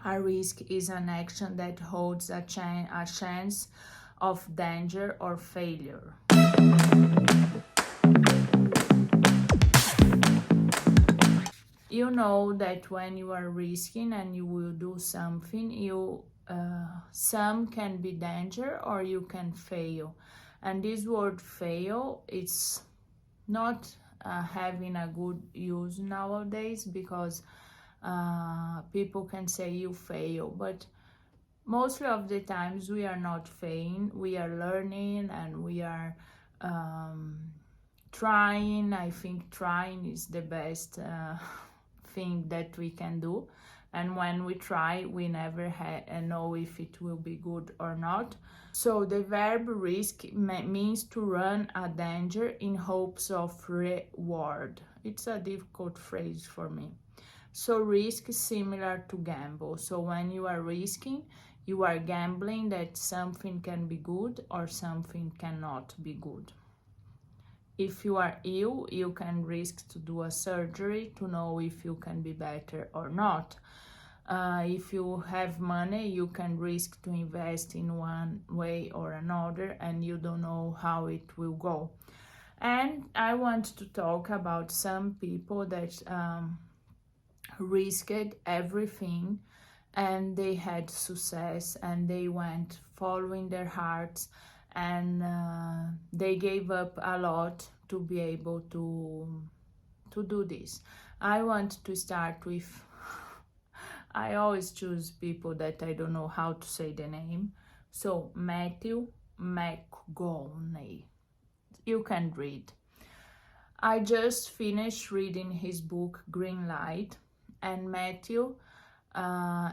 A risk is an action that holds a chance of danger or failure. You know that when you are risking and you will do something, some can be danger or you can fail. And this word fail, it's not having a good use nowadays, because people can say you fail, but mostly of the times we are not failing, we are learning and we are trying. I think trying is the best thing that we can do, and when we try we never know if it will be good or not. So the verb risk means to run a danger in hopes of reward. It's a difficult phrase for me. So risk is similar to gamble. So when you are risking, you are gambling that something can be good or something cannot be good. If you are ill, you can risk to do a surgery to know if you can be better or not. If you have money, you can risk to invest in one way or another, and you don't know how it will go. And I want to talk about some people that risked everything and they had success, and they went following their hearts, and they gave up a lot to be able to do this. I want to start with I always choose people that I don't know how to say the name. So Matthew McConaughey. You can read. I just finished reading his book Green Light, and Matthew,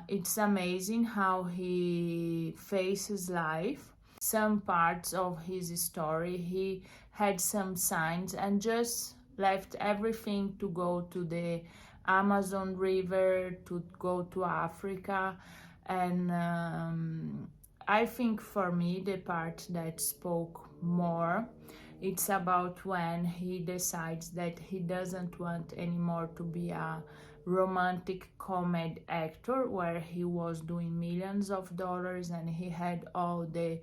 it's amazing how he faces life. Some parts of his story, he had some signs and just left everything to go to the Amazon River, to go to Africa. And I think for me the part that spoke more, it's about when he decides that he doesn't want anymore to be a romantic comedy actor where he was doing millions of dollars and he had all the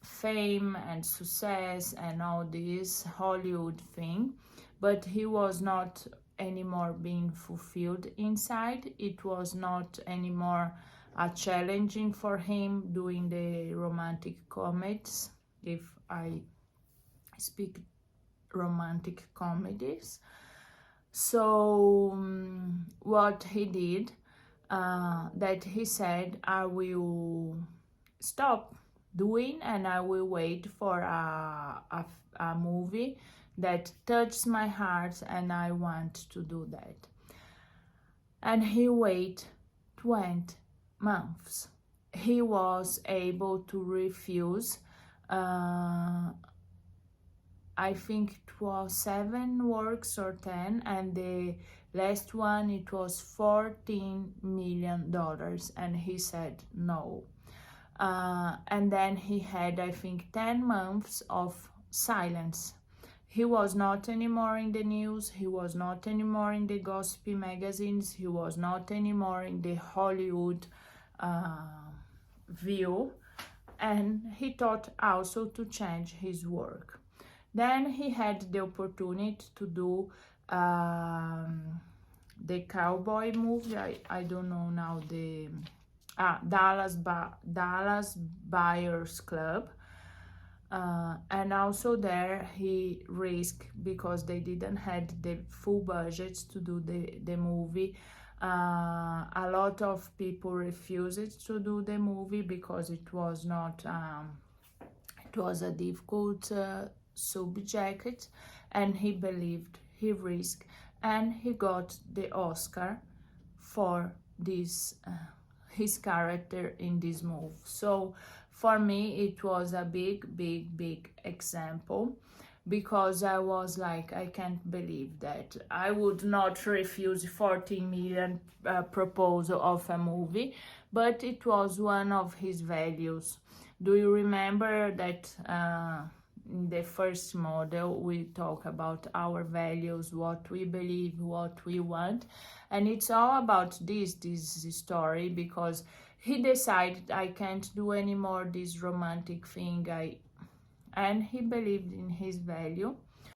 fame and success and all this Hollywood thing, but he was not anymore being fulfilled inside. It was not anymore challenging for him doing the romantic comedies, if I speak romantic comedies. So what he did, that he said, I will stop doing and I will wait for a movie that touches my heart and I want to do that. And he waited 20 months. He was able to refuse, I think it was 7 works or 10, and the last one it was $14 million, and he said no. And then he had, I think, 10 months of silence. He was not anymore in the news, he was not anymore in the gossipy magazines, he was not anymore in the Hollywood view, and he thought also to change his work. Then he had the opportunity to do the cowboy movie. I don't know now the Dallas Buyers Club, and also there he risked, because they didn't have the full budget to do the movie. A lot of people refused to do the movie because it was not. It was a difficult subject, and he believed, he risked, and he got the Oscar for this his character in this movie. So for me it was a big example, because I was like, I can't believe that. I would not refuse 14 million proposal of a movie, but it was one of his values. Do you remember that in the first model, we talk about our values, what we believe, what we want. And it's all about this story, because he decided, I can't do anymore this romantic thing, and he believed in his value.